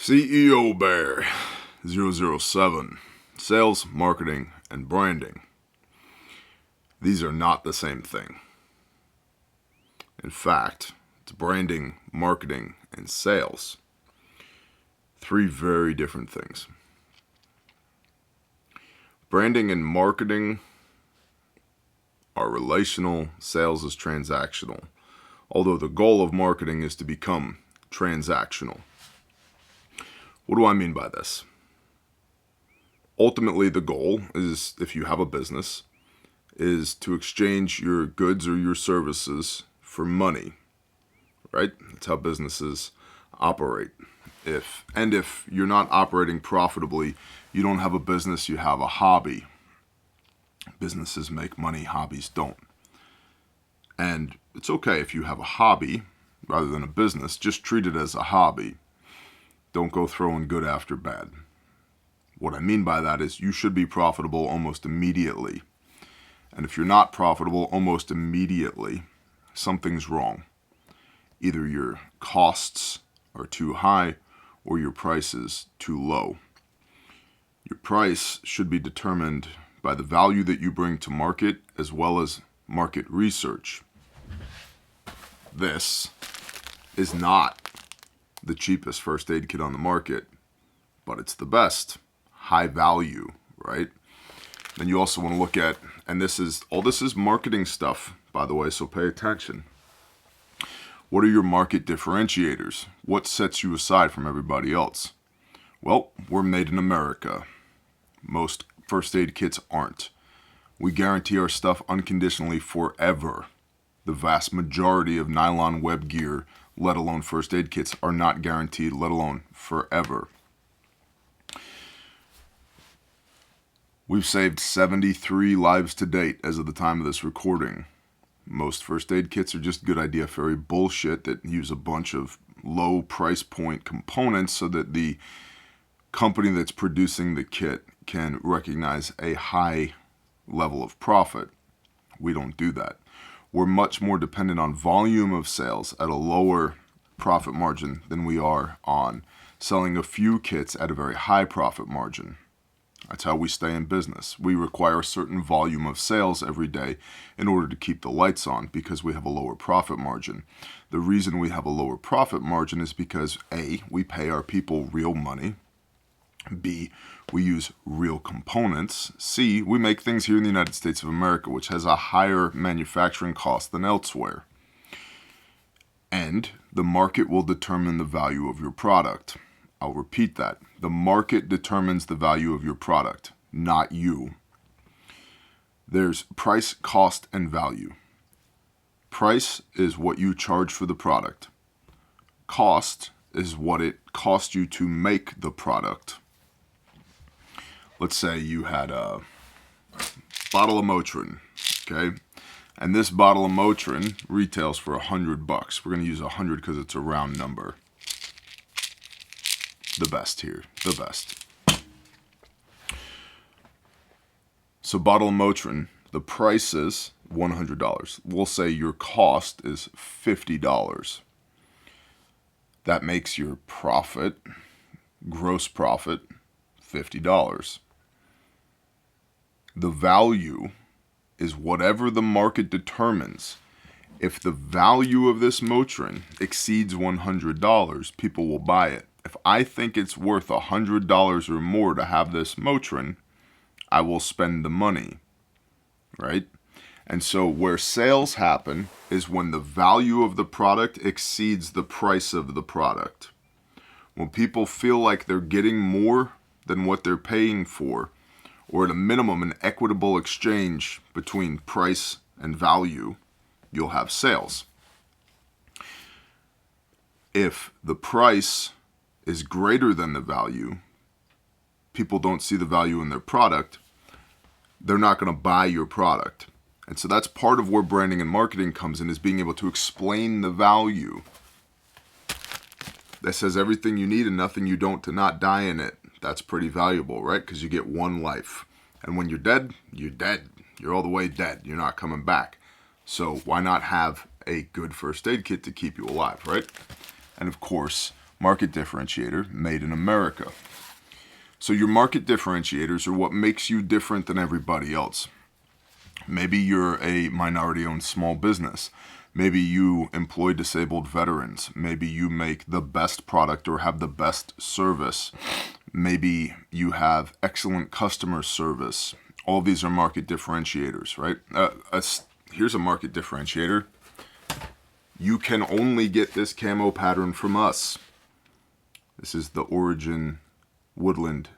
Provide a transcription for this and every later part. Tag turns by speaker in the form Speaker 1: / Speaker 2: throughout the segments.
Speaker 1: CEO Bear 007. Sales, marketing, and branding. These are not the same thing. In fact, it's branding, marketing, and sales. Three very different things. Branding and marketing are relational, sales is transactional, although the goal of marketing is to become transactional. What do I mean by this? Ultimately, the goal is, if you have a business, is to exchange your goods or your services for money, right? That's how businesses operate. If you're not operating profitably, you don't have a business, you have a hobby. Businesses make money, hobbies don't. And it's okay if you have a hobby rather than a business, just treat it as a hobby. Don't go throwing good after bad. What I mean by that is you should be profitable almost immediately. And if you're not profitable almost immediately, something's wrong. Either your costs are too high or your price is too low. Your price should be determined by the value that you bring to market as well as market research. This is not the cheapest first aid kit on the market, but it's the best. High value, right? Then you also want to look at, and this is marketing stuff, by the way, so pay attention. What are your market differentiators? What sets you aside from everybody else? Well, we're made in America. Most first aid kits aren't. We guarantee our stuff unconditionally forever. The vast majority of nylon web gear, let alone first aid kits, are not guaranteed, let alone forever. We've saved 73 lives to date as of the time of this recording. Most first aid kits are just good idea fairy bullshit that use a bunch of low price point components so that the company that's producing the kit can recognize a high level of profit. We don't do that. We're much more dependent on volume of sales at a lower profit margin than we are on selling a few kits at a very high profit margin. That's how we stay in business. We require a certain volume of sales every day in order to keep the lights on because we have a lower profit margin. The reason we have a lower profit margin is because A, we pay our people real money. B, we use real components. C, we make things here in the United States of America, which has a higher manufacturing cost than elsewhere. And the market will determine the value of your product. I'll repeat that. The market determines the value of your product, not you. There's price, cost, and value. Price is what you charge for the product. Cost is what it cost you to make the product. Let's say you had a bottle of Motrin, okay? And this bottle of Motrin retails for $100. We're going to use 100 because it's a round number. The best here, the best. So bottle of Motrin, the price is $100. We'll say your cost is $50. That makes your profit, gross profit, $50. The value is whatever the market determines. If the value of this Motrin exceeds $100, people will buy it. If I think it's worth $100 or more to have this Motrin, I will spend the money, right? And so where sales happen is when the value of the product exceeds the price of the product. When people feel like they're getting more than what they're paying for, or at a minimum an equitable exchange between price and value, you'll have sales. If the price is greater than the value, people don't see the value in their product, they're not going to buy your product. And so that's part of where branding and marketing comes in, is being able to explain the value. That says everything you need and nothing you don't to not die in it. That's pretty valuable, right? Because you get one life. And when you're dead, you're dead. You're all the way dead. You're not coming back. So why not have a good first aid kit to keep you alive, right? And of course, Market differentiator, made in America. So your market differentiators are what makes you different than everybody else. Maybe you're a minority-owned small business. Maybe you employ disabled veterans. Maybe you make the best product or have the best service. Maybe you have excellent customer service. All these are market differentiators, right? Here's a market differentiator. You can only get this camo pattern from us. This is the Origin Woodland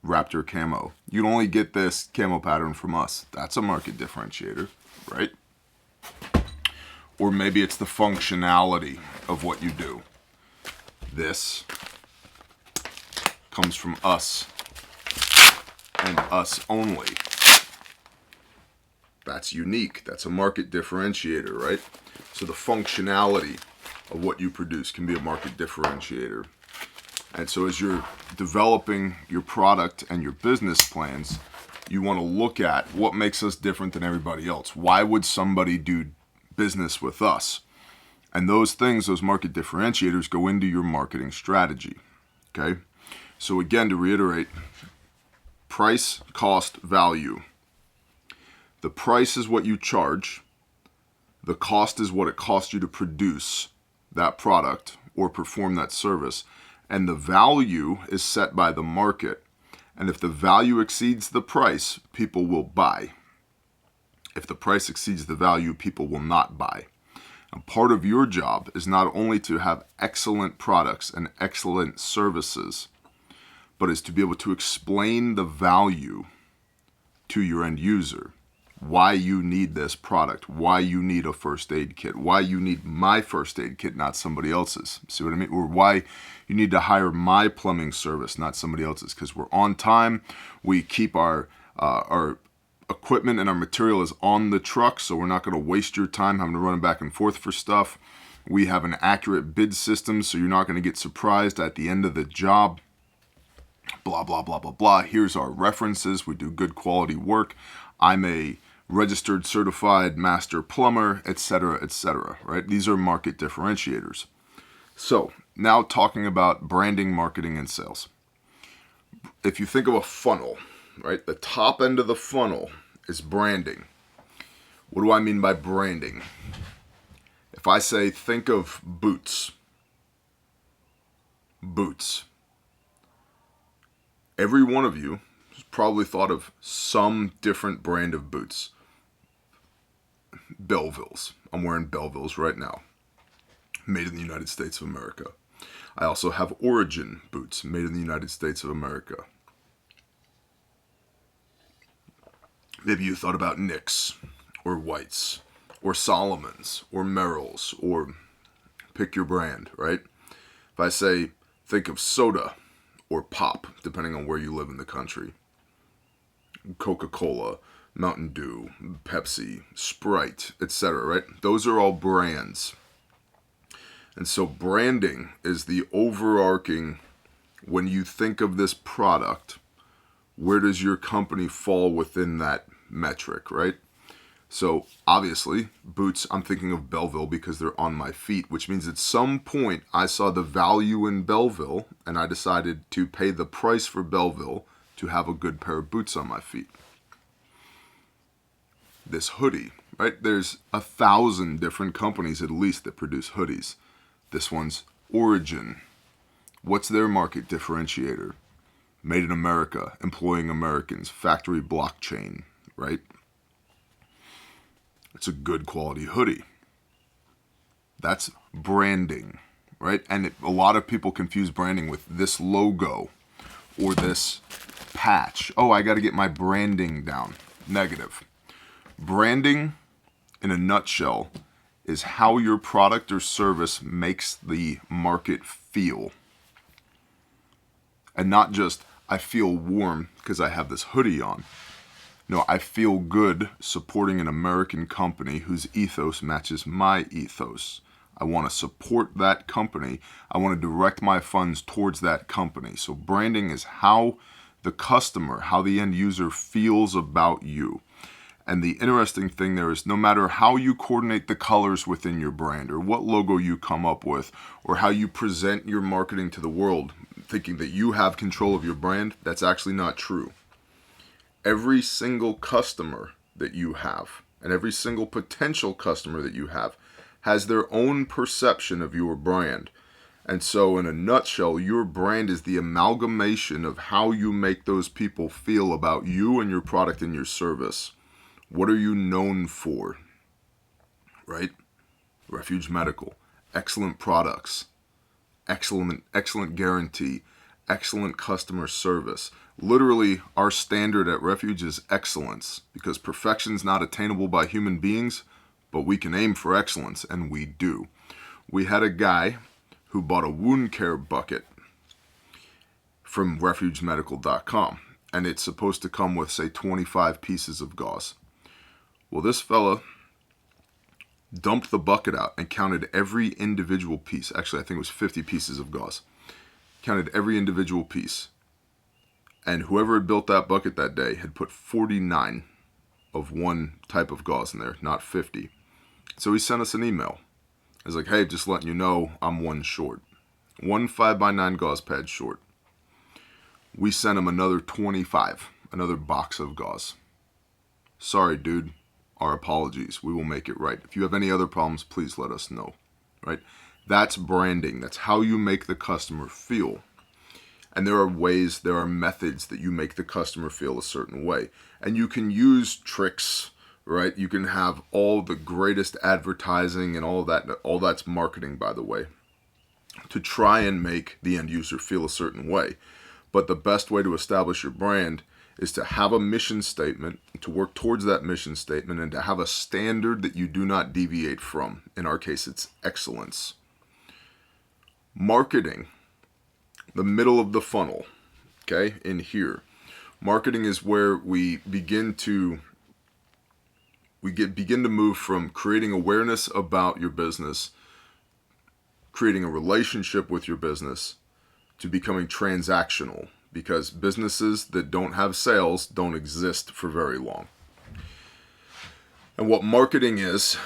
Speaker 1: Raptor camo. You can only get this camo pattern from us. That's a market differentiator, right? Or maybe it's the functionality of what you do. This comes from us and us only. That's unique. That's a market differentiator, right? So the functionality of what you produce can be a market differentiator. And so as you're developing your product and your business plans, you want to look at what makes us different than everybody else. Why would somebody do business with us? And those things, those market differentiators, go into your marketing strategy. Okay? So again, to reiterate, price, cost, value. The price is what you charge. The cost is what it costs you to produce that product or perform that service. And the value is set by the market. And if the value exceeds the price, people will buy. If the price exceeds the value, people will not buy. And part of your job is not only to have excellent products and excellent services, but is to be able to explain the value to your end user. Why you need this product, why you need a first aid kit, why you need my first aid kit, not somebody else's. See what I mean? Or why you need to hire my plumbing service, not somebody else's. Because we're on time, we keep our equipment and our material is on the truck, so we're not going to waste your time having to run back and forth for stuff. We have an accurate bid system, so you're not going to get surprised at the end of the job. Blah, blah, blah, blah, blah. Here's our references. We do good quality work. I'm a registered certified master plumber, etc., right? These are market differentiators. So now talking about branding, marketing, and sales. If you think of a funnel, right? The top end of the funnel is branding. What do I mean by branding? If I say, think of boots. Boots. Every one of you has probably thought of some different brand of boots. Belvilles. I'm wearing Belvilles right now. Made in the United States of America. I also have Origin boots, made in the United States of America. Maybe you thought about Nicks, or Whites, or Solomon's, or Merrell's, or pick your brand, right? If I say, think of soda, or pop, depending on where you live in the country. Coca-Cola, Mountain Dew, Pepsi, Sprite, etc., right? Those are all brands. And so branding is the overarching, when you think of this product, where does your company fall within that metric, right? So obviously, boots, I'm thinking of Belleville because they're on my feet, which means at some point I saw the value in Belleville and I decided to pay the price for Belleville to have a good pair of boots on my feet. This hoodie, right? There's 1,000 different companies at least that produce hoodies. This one's Origin. What's their market differentiator? Made in America, employing Americans, factory blockchain, right? It's a good quality hoodie. That's branding, right? And a lot of people confuse branding with this logo or this patch. Oh, I got to get my branding down. Negative. Branding, in a nutshell, is how your product or service makes the market feel. And not just, I feel warm because I have this hoodie on. No, I feel good supporting an American company whose ethos matches my ethos. I want to support that company. I want to direct my funds towards that company. So branding is how the customer, how the end user feels about you. And the interesting thing there is no matter how you coordinate the colors within your brand or what logo you come up with or how you present your marketing to the world, thinking that you have control of your brand, that's actually not true. Every single customer that you have and every single potential customer that you have has their own perception of your brand. And so in a nutshell, your brand is the amalgamation of how you make those people feel about you and your product and your service. What are you known for? Right? Refuge Medical. Excellent products. Excellent guarantee. Excellent customer service. Literally, our standard at Refuge is excellence because perfection is not attainable by human beings, but we can aim for excellence, and we do. We had a guy who bought a wound care bucket from refugemedical.com, and it's supposed to come with, say, 25 pieces of gauze. Well, this fella dumped the bucket out and counted every individual piece. Actually, I think it was 50 pieces of gauze. Counted every individual piece. And whoever had built that bucket that day had put 49 of one type of gauze in there, not 50. So he sent us an email. I was like, hey, just letting you know I'm one short. One 5x9 gauze pad short. We sent him another 25, another box of gauze. Sorry, dude. Our apologies. We will make it right. If you have any other problems, please let us know. Right? That's branding. That's how you make the customer feel. And there are ways, there are methods that you make the customer feel a certain way. And you can use tricks, right? You can have all the greatest advertising and all that. All that's marketing, by the way, to try and make the end user feel a certain way. But the best way to establish your brand is to have a mission statement, to work towards that mission statement, and to have a standard that you do not deviate from. In our case, it's excellence. Marketing, the middle of the funnel, okay, in here. Marketing is where we begin to move from creating awareness about your business, creating a relationship with your business, to becoming transactional. Because businesses that don't have sales don't exist for very long. And what marketing is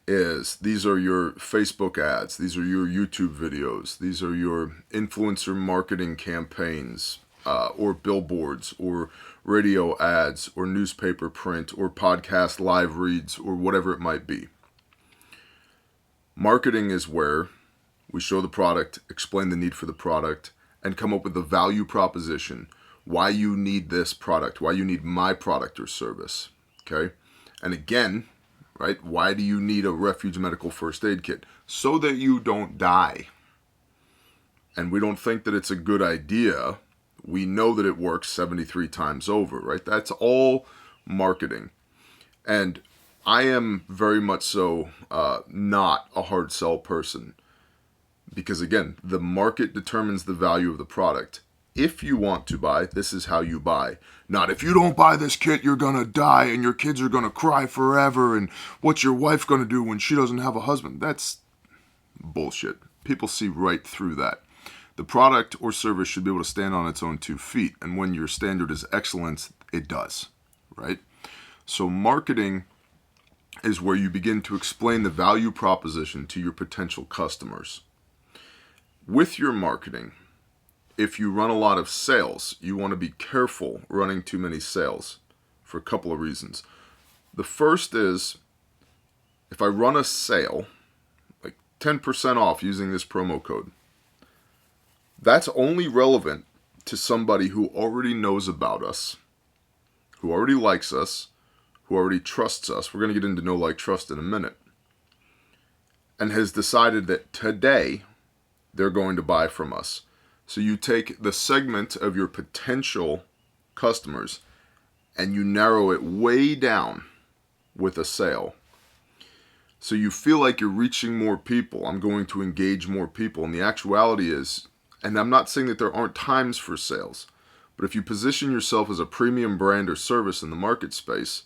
Speaker 1: these are your Facebook ads, these are your YouTube videos, these are your influencer marketing campaigns, or billboards, or radio ads, or newspaper print, or podcast live reads, or whatever it might be. Marketing is where we show the product, explain the need for the product, and come up with a value proposition, why you need this product, why you need my product or service, okay? And again, right, why do you need a Refuge Medical first aid kit? So that you don't die. And we don't think that it's a good idea. We know that it works 73 times over, right? That's all marketing. And I am very much so not a hard sell person. Because again, the market determines the value of the product. If you want to buy, this is how you buy. Not if you don't buy this kit, you're going to die and your kids are going to cry forever. And what's your wife going to do when she doesn't have a husband? That's bullshit. People see right through that. The product or service should be able to stand on its own 2 feet. And when your standard is excellence, it does, right? So marketing is where you begin to explain the value proposition to your potential customers. With your marketing, if you run a lot of sales, you want to be careful running too many sales for a couple of reasons. The first is, if I run a sale, like 10% off using this promo code, that's only relevant to somebody who already knows about us, who already likes us, who already trusts us. We're going to get into know, like, trust in a minute. And has decided that today they're going to buy from us. So you take the segment of your potential customers and you narrow it way down with a sale. So you feel like you're reaching more people. I'm going to engage more people. And the actuality is, and I'm not saying that there aren't times for sales, but if you position yourself as a premium brand or service in the market space,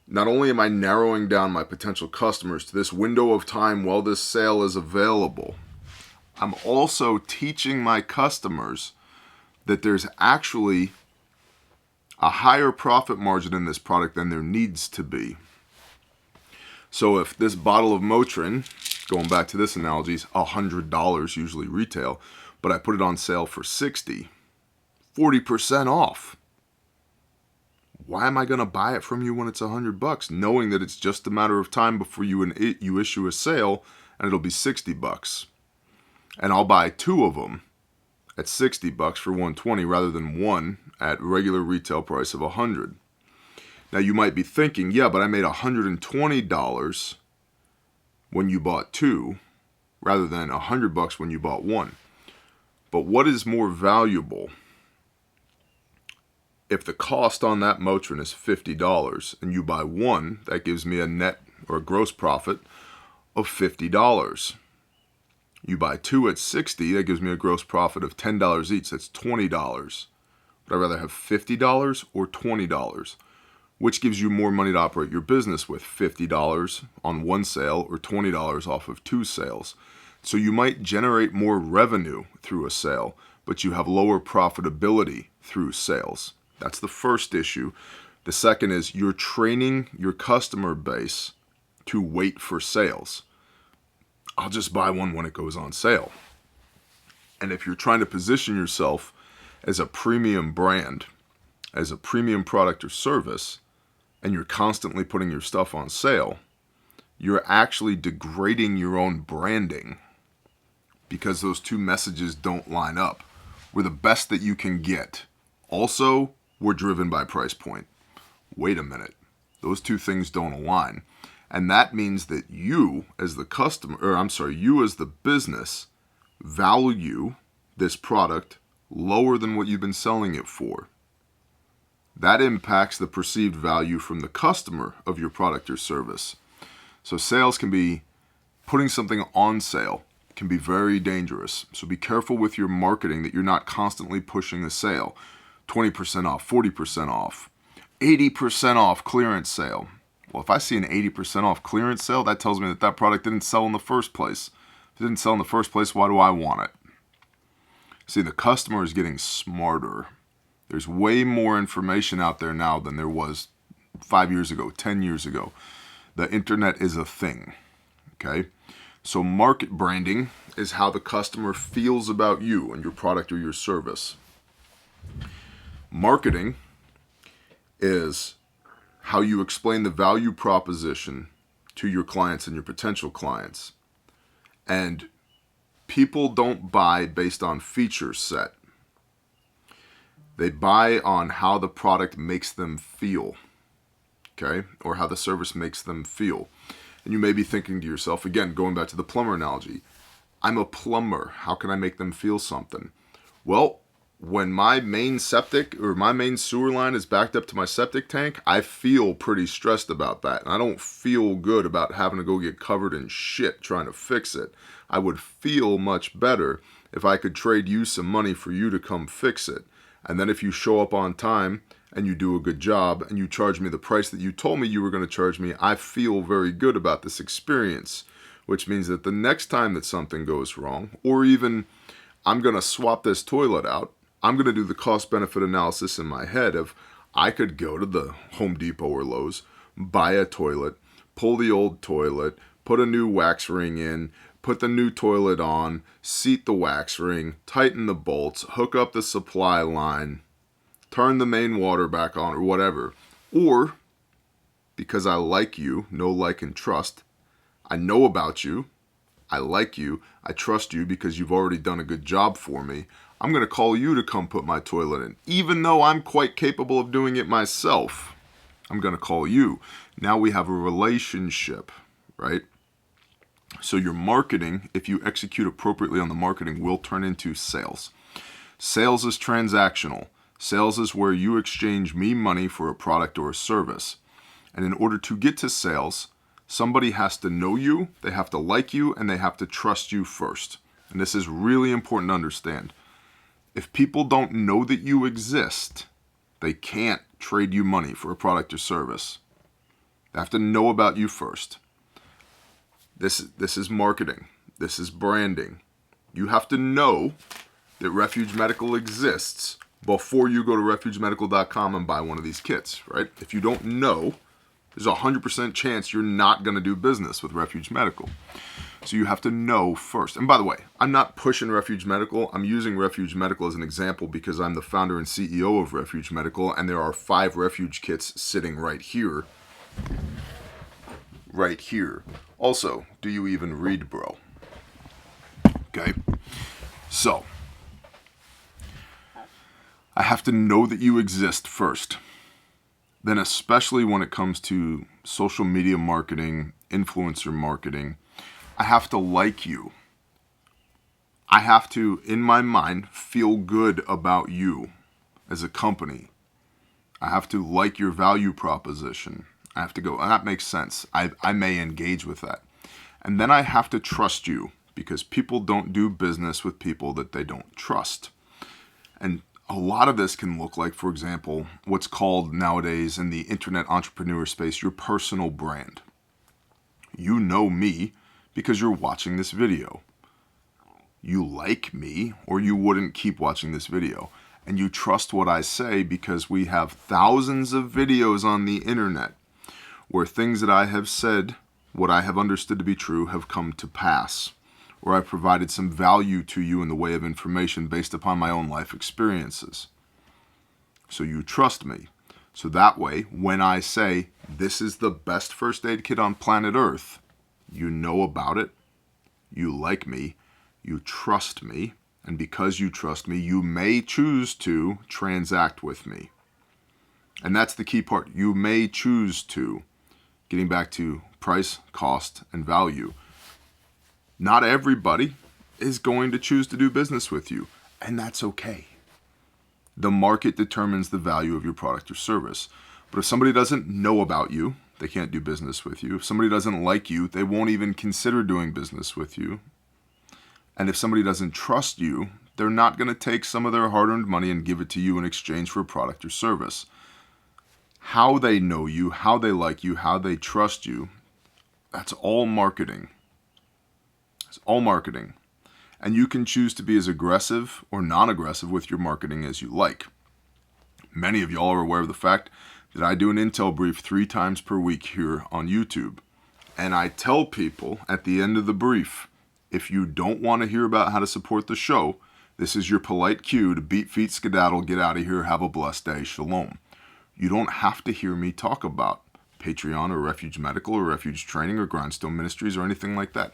Speaker 1: not only am I narrowing down my potential customers to this window of time while this sale is available, I'm also teaching my customers that there's actually a higher profit margin in this product than there needs to be. So if this bottle of Motrin, going back to this analogy, is $100 usually retail, but I put it on sale for $60, 40% off. Why am I going to buy it from you when it's $100, knowing that it's just a matter of time before you issue a sale and it'll be $60? And I'll buy 2 of them at $60 for $120 rather than 1 at regular retail price of $100. Now you might be thinking, yeah, but I made $120 when you bought 2 rather than $100 when you bought 1. But what is more valuable? If the cost on that Motrin is $50 and you buy 1, that gives me a net or a gross profit of $50. You buy 2 at $60, that gives me a gross profit of $10 each. That's $20. Would I rather have $50 or $20? Which gives you more money to operate your business with, $50 on 1 sale or $20 off of 2 sales? So you might generate more revenue through a sale, but you have lower profitability through sales. That's the first issue. The second is you're training your customer base to wait for sales. I'll just buy one when it goes on sale. And if you're trying to position yourself as a premium brand, as a premium product or service, and you're constantly putting your stuff on sale, you're actually degrading your own branding because those 2 messages don't line up. We're the best that you can get. Also, we're driven by price point. Wait a minute. Those 2 things don't align. And that means that you as the you as the business value this product lower than what you've been selling it for. That impacts the perceived value from the customer of your product or service. So sales can be, putting something on sale can be very dangerous. So be careful with your marketing that you're not constantly pushing the sale. 20% off, 40% off, 80% off clearance sale. Well, if I see an 80% off clearance sale, that tells me that that product didn't sell in the first place. If it didn't sell in the first place, why do I want it? See, the customer is getting smarter. There's way more information out there now than there was 5 years ago, 10 years ago. The internet is a thing, okay? So market branding is how the customer feels about you and your product or your service. Marketing is how you explain the value proposition to your clients and your potential clients. And people don't buy based on feature set. They buy on how the product makes them feel, okay? Or how the service makes them feel. And you may be thinking to yourself, again, going back to the plumber analogy, I'm a plumber. How can I make them feel something? Well, when my main septic or my main sewer line is backed up to my septic tank, I feel pretty stressed about that. And I don't feel good about having to go get covered in shit trying to fix it. I would feel much better if I could trade you some money for you to come fix it. And then if you show up on time and you do a good job and you charge me the price that you told me you were going to charge me, I feel very good about this experience, which means that the next time that something goes wrong, or even I'm going to swap this toilet out, I'm going to do the cost-benefit analysis in my head of I could go to the Home Depot or Lowe's, buy a toilet, pull the old toilet, put a new wax ring in, put the new toilet on, seat the wax ring, tighten the bolts, hook up the supply line, turn the main water back on or whatever. Or, because I like you, know, like, and trust, I know about you, I like you, I trust you because you've already done a good job for me, I'm going to call you to come put my toilet in. Even though I'm quite capable of doing it myself, I'm going to call you. Now we have a relationship, right? So your marketing, if you execute appropriately on the marketing, will turn into sales. Sales is transactional. Sales is where you exchange me money for a product or a service. And in order to get to sales, somebody has to know you, they have to like you, and they have to trust you first. And this is really important to understand. If people don't know that you exist, they can't trade you money for a product or service. They have to know about you first. This is marketing. This is branding. You have to know that Refuge Medical exists before you go to refugemedical.com and buy one of these kits, right? If you don't know, there's a 100% chance you're not going to do business with Refuge Medical. So you have to know first. And by the way, I'm not pushing Refuge Medical. I'm using Refuge Medical as an example because I'm the founder and CEO of Refuge Medical, and there are 5 Refuge kits sitting right here. Right here. Also, do you even read, bro? Okay. So, I have to know that you exist first. Then, especially when it comes to social media marketing, influencer marketing, I have to like you. I have to, in my mind, feel good about you as a company. I have to like your value proposition. I have to go, that makes sense. I may engage with that. And then I have to trust you, because people don't do business with people that they don't trust. And a lot of this can look like, for example, what's called nowadays in the internet entrepreneur space, your personal brand. You know me because you're watching this video. You like me or you wouldn't keep watching this video. And you trust what I say because we have thousands of videos on the internet where things that I have said, what I have understood to be true, have come to pass. Or I've provided some value to you in the way of information based upon my own life experiences. So you trust me. So that way, when I say, this is the best first aid kit on planet Earth, you know about it, you like me, you trust me, and because you trust me, you may choose to transact with me. And that's the key part. You may choose to. Getting back to price, cost, and value. Not everybody is going to choose to do business with you, and that's okay. The market determines the value of your product or service. But if somebody doesn't know about you, they can't do business with you. If somebody doesn't like you, they won't even consider doing business with you. And if somebody doesn't trust you, they're not going to take some of their hard-earned money and give it to you in exchange for a product or service. How they know you, how they like you, how they trust you, that's all marketing. It's all marketing. And you can choose to be as aggressive or non-aggressive with your marketing as you like. Many of y'all are aware of the fact that I do an intel brief 3 times per week here on YouTube. And I tell people at the end of the brief, if you don't want to hear about how to support the show, this is your polite cue to beat feet skedaddle, get out of here, have a blessed day, shalom. You don't have to hear me talk about Patreon or Refuge Medical or Refuge Training or Grindstone Ministries or anything like that.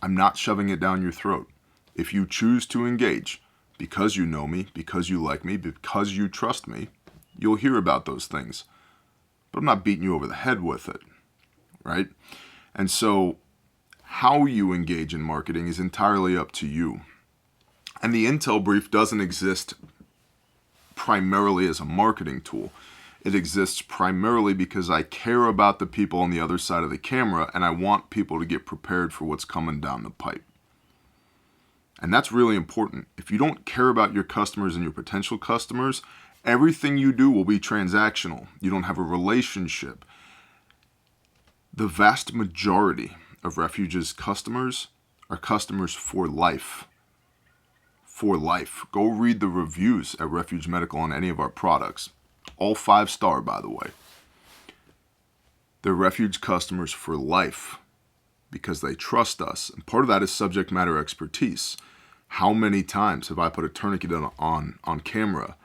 Speaker 1: I'm not shoving it down your throat. If you choose to engage, because you know me, because you like me, because you trust me, you'll hear about those things. But I'm not beating you over the head with it, right? And so how you engage in marketing is entirely up to you. And the intel brief doesn't exist primarily as a marketing tool. It exists primarily because I care about the people on the other side of the camera and I want people to get prepared for what's coming down the pipe. And that's really important. If you don't care about your customers and your potential customers, everything you do will be transactional. You don't have a relationship. The vast majority of Refuge's customers are customers for life. For life. Go read the reviews at Refuge Medical on any of our products. All 5-star, by the way. They're Refuge customers for life because they trust us. And part of that is subject matter expertise. How many times have I put a tourniquet on camera?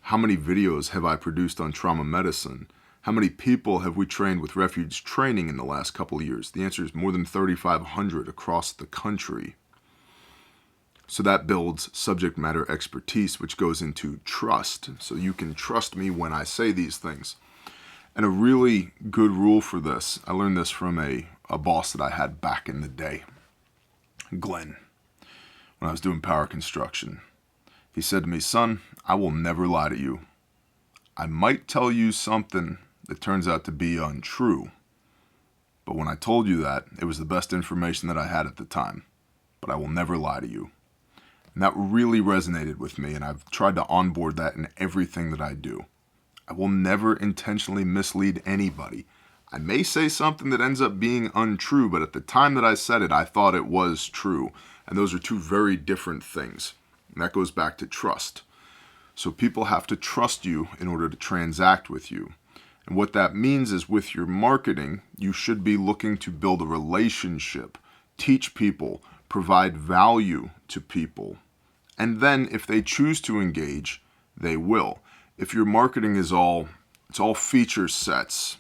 Speaker 1: How many videos have I produced on trauma medicine? How many people have we trained with Refuge Training in the last couple of years? The answer is more than 3,500 across the country. So that builds subject matter expertise, which goes into trust. So you can trust me when I say these things. And a really good rule for this, I learned this from a boss that I had back in the day, Glenn, when I was doing power construction. He said to me, son, I will never lie to you. I might tell you something that turns out to be untrue. But when I told you that, it was the best information that I had at the time. But I will never lie to you. And that really resonated with me, and I've tried to onboard that in everything that I do. I will never intentionally mislead anybody. I may say something that ends up being untrue, but at the time that I said it, I thought it was true. And those are 2 very different things. And that goes back to trust. So people have to trust you in order to transact with you. And what that means is with your marketing, you should be looking to build a relationship, teach people, provide value to people. And then if they choose to engage, they will. If your marketing is all feature sets,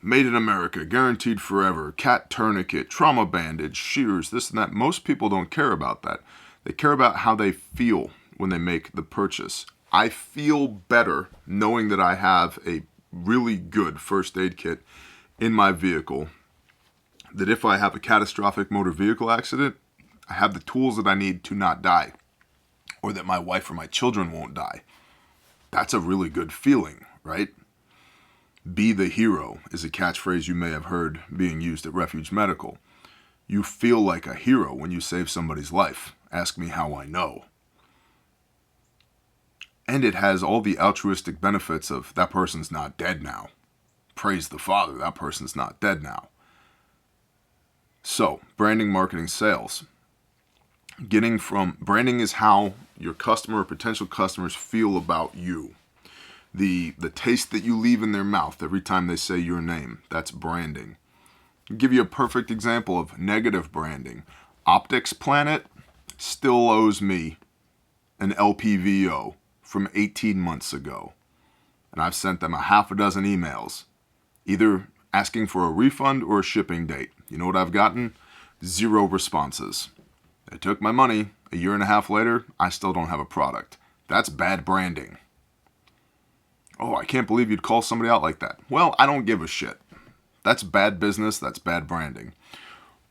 Speaker 1: made in America, guaranteed forever, cat tourniquet, trauma bandage, shears, this and that, most people don't care about that. They care about how they feel when they make the purchase. I feel better knowing that I have a really good first aid kit in my vehicle, that if I have a catastrophic motor vehicle accident, I have the tools that I need to not die, or that my wife or my children won't die. That's a really good feeling, right? Be the hero is a catchphrase you may have heard being used at Refuge Medical. You feel like a hero when you save somebody's life. Ask me how I know. And it has all the altruistic benefits of that person's not dead now. Praise the Father, that person's not dead now. So, branding, marketing, sales. Branding is how your customer or potential customers feel about you. The taste that you leave in their mouth every time they say your name, that's branding. I'll give you a perfect example of negative branding. Optics Planet still owes me an LPVO from 18 months ago. And I've sent them a half a dozen emails, either asking for a refund or a shipping date. You know what I've gotten? 0 responses. They took my money. A year and a half later, I still don't have a product. That's bad branding. Oh, I can't believe you'd call somebody out like that. Well, I don't give a shit. That's bad business. That's bad branding.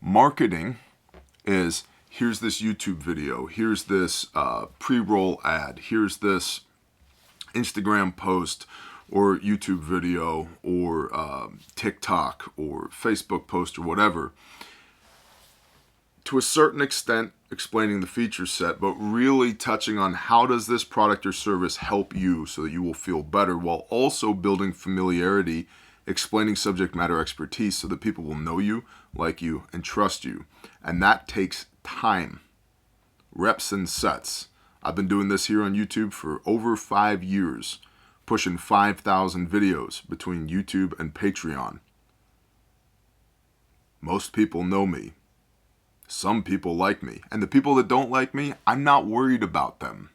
Speaker 1: Marketing is, here's this YouTube video. Here's this pre-roll ad. Here's this Instagram post or YouTube video or TikTok or Facebook post or whatever. To a certain extent, explaining the feature set, but really touching on how does this product or service help you so that you will feel better, while also building familiarity, explaining subject matter expertise so that people will know you, like you, and trust you. And that takes time, reps and sets. I've been doing this here on YouTube for over 5 years, pushing 5,000 videos between YouTube and Patreon. Most people know me. Some people like me. And the people that don't like me, I'm not worried about them.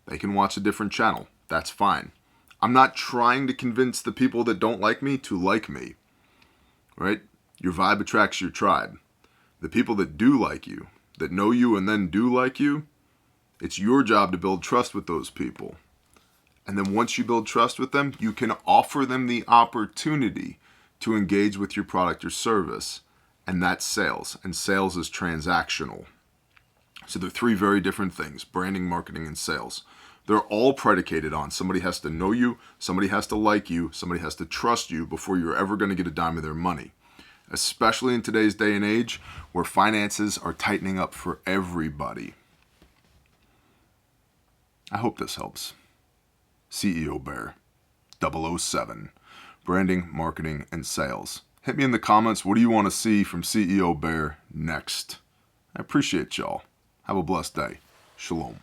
Speaker 1: They can watch a different channel. That's fine. I'm not trying to convince the people that don't like me to like me. Right? Your vibe attracts your tribe. The people that do like you, that know you and then do like you, it's your job to build trust with those people. And then once you build trust with them, you can offer them the opportunity to engage with your product or service. And that's sales. And sales is transactional. So they're 3 very different things: branding, marketing, and sales. They're all predicated on somebody has to know you, somebody has to like you, somebody has to trust you before you're ever going to get a dime of their money. Especially in today's day and age where finances are tightening up for everybody. I hope this helps. CEO Bear 007. Branding, marketing, and sales. Hit me in the comments. What do you want to see from CEO Bear next? I appreciate y'all. Have a blessed day. Shalom.